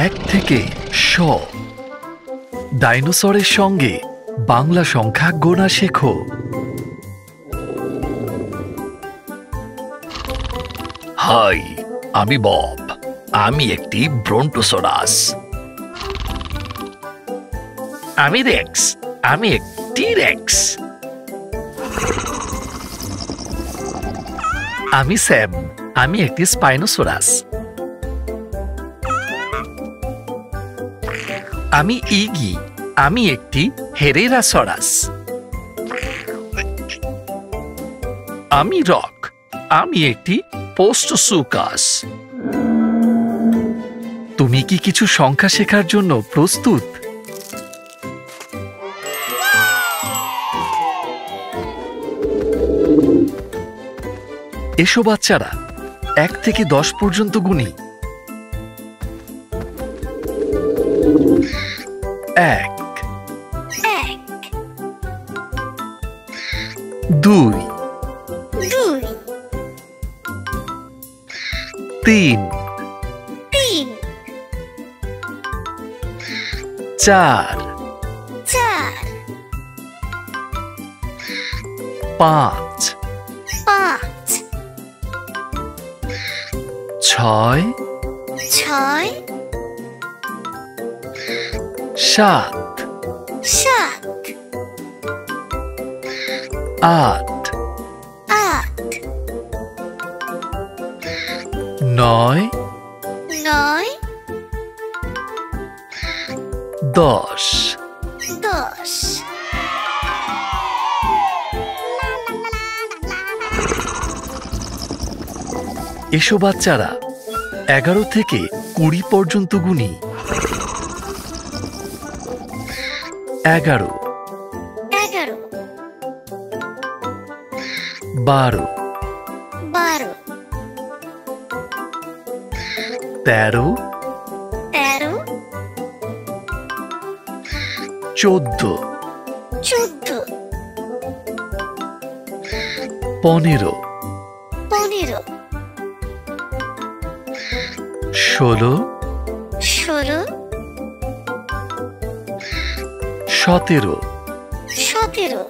এক থেকে শ ডাইনোসরের সঙ্গে বাংলা সংখ্যা গোনা শেখো। হাই, আমি বব। আমি একটি ব্রন্টোসরাস। আমি রেক্স। আমি একটি রেক্স। আমি স্যাম। আমি একটি স্পাইনোসরাস। আমি ইগি। আমি একটি হেরেরাসরাস। আমি রক। আমি একটি পোস্টোসুকাস। তুমি কি কিছু সংখ্যা শেখার জন্য প্রস্তুত? এসো বাচ্চারা, 1 থেকে 10 পর্যন্ত গুনি। 1 2 3 4 5 6 7 8 9 10 এসো বাচ্চারা, 11 থেকে 20 পর্যন্ত গুনি। 11 12 13 14 15 16 17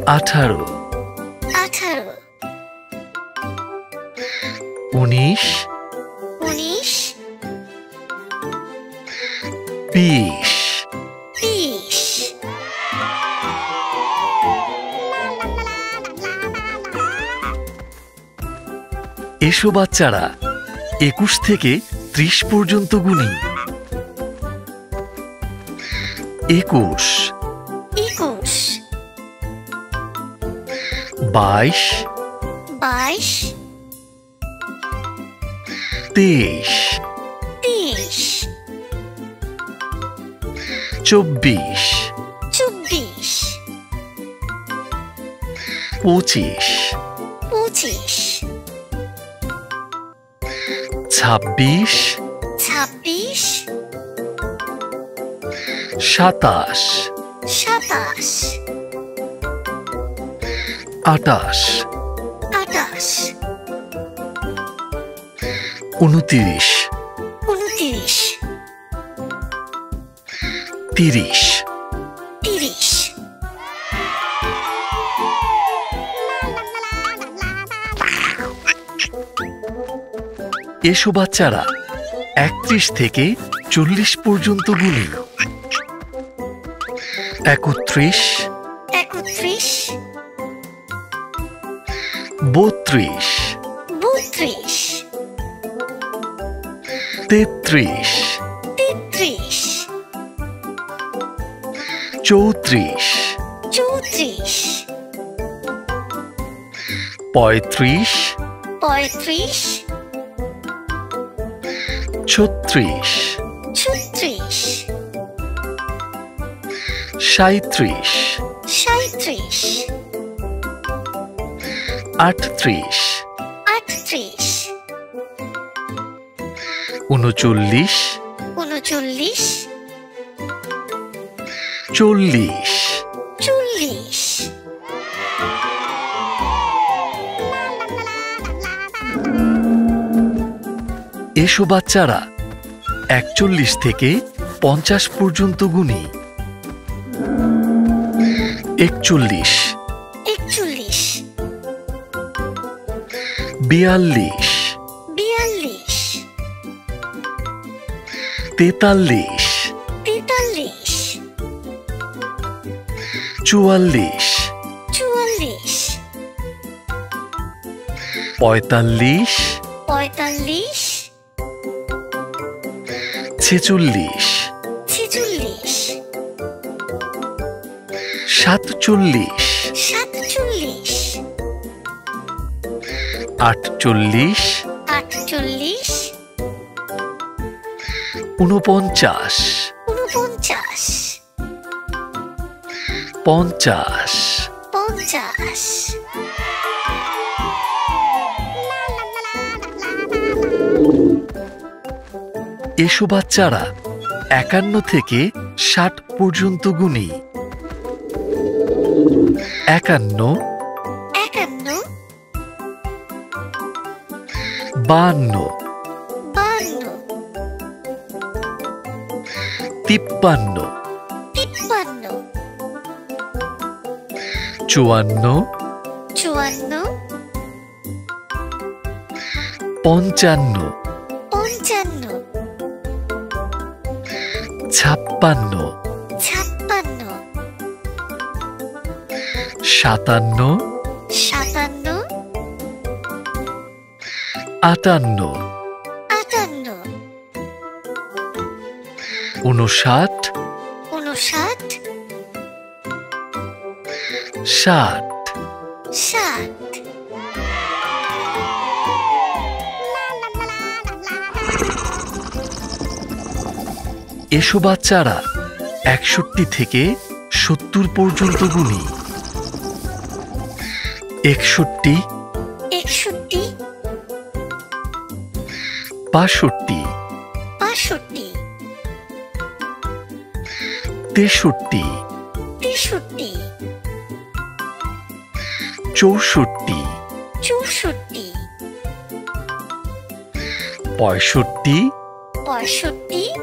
18 19 20 এসো বাচ্চারা, 21 থেকে 30 পর্যন্ত গুনি। 21 22 23 24 25 26 27 28 29 30 এসো বাচ্চারা, 31 থেকে 40 পর্যন্ত গুনি। 31 32 33 34 35 36 37 38 39 40 এসো বাচ্চারা ৪১ থেকে ৫০ পর্যন্ত গুনি। ৪১ ৪১ ৪২ ৪২ ৪৩ ৪৩ ৪৪ ৪৪ ৪৫ ৪৫ ছেচল্লিশ ৪৬ সাতচল্লিশ ৪৭ আটচল্লিশ ৪৮ ঊনপঞ্চাশ ৪৯ পঞ্চাশ ৫০ এসো বাচ্চারা ৫১ থেকে ৬০ পর্যন্ত গুনি। ৫১ ৫১ ৫২ ৫২ তিপ্পান্ন ৫৩ চুয়ান্ন ৫৪ পঞ্চান্ন ৫৫ ছাপ্পান্ন ৫৬ সাতান্ন ৫৭ আটান্ন ৫৮ ঊনষাট ৫৯ ষাট ৬০ এসো বাচ্চারা ৬১ থেকে ৭০ পর্যন্ত গুনি। ৬১ ৬১ ৬২ ৬২ ৬৩ ৬৩ ৬৪ ৬৪ ৬৫ ৬৫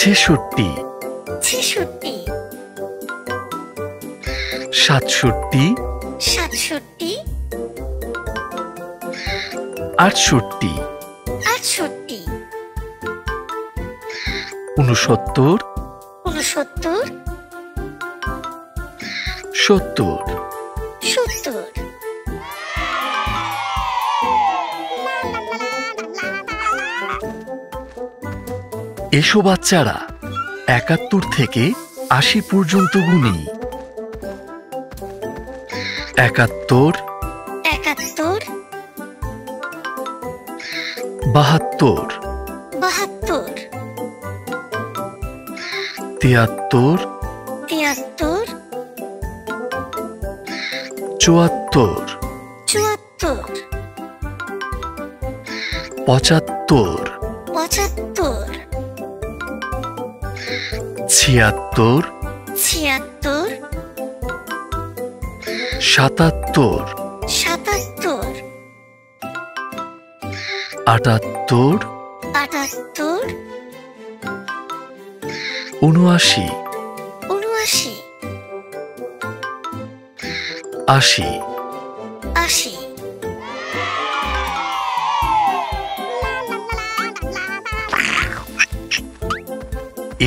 ছেষট্টি ৬৬ সাতষট্টি ৬৭ আটষট্টি ৬৮ ঊনসত্তর ৬৯ সত্তর ৭০ এসো বাচ্চারা ৭১ থেকে ৮০ পর্যন্ত গুনি। ৭১ ৭১ ৭২ ৭২ ৭৩ ৭৩ ৭৪ ৭৪ ৭৫ ৭৫ ছিয়াত্তর ৭৬ সাতাত্তর ৭৭ আটাত্তর ৭৮ উনআশি ৭৯ আশি ৮০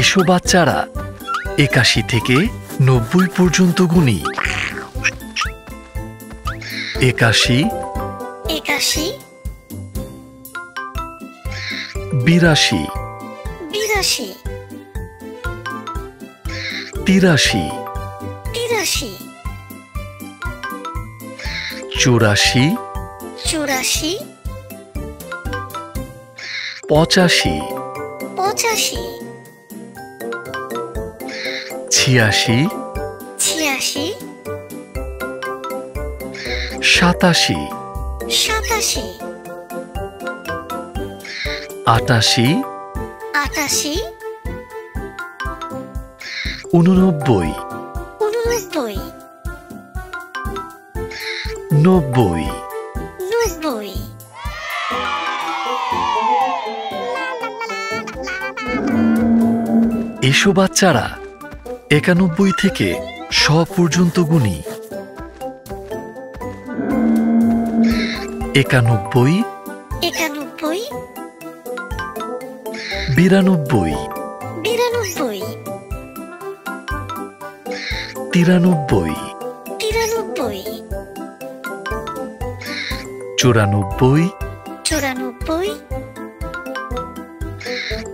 এসো বাচ্চারা ৮১ থেকে ৯০ পর্যন্ত গুনি। ৮১ ৮১ বিরাশি ৮২ তিরাশি ৮৩ চুরাশি ৮৪ পঁচাশি ৮৫ ছিয়াশি ৮৬ সাতাশি ৮৭ আটাশি ৮৮ ঊননব্বই ৮৯ নব্বই ৯০ এসো বাচ্চারা 91 থেকে 100 পর্যন্ত গুনি। 91 একানব্বই 92 বিরানব্বই 93 তিরানব্বই 94 চুরানব্বই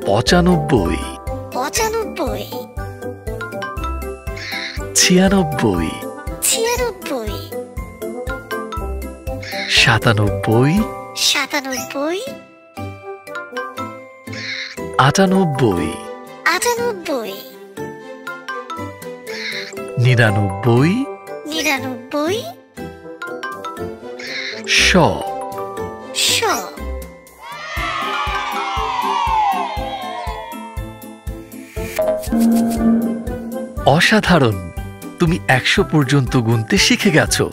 95 পঁচানব্বই 96 ছিয়ানব্বই 97 সাতানব্বই 98 আটানব্বই 99 নিরানব্বই 100 শ অসাধারণ, তুমি 100 পর্যন্ত গুনতে শিখে গেছো।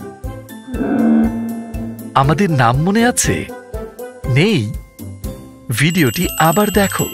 আমাদের নাম মনে আছে? নেই? ভিডিওটি আবার দেখো।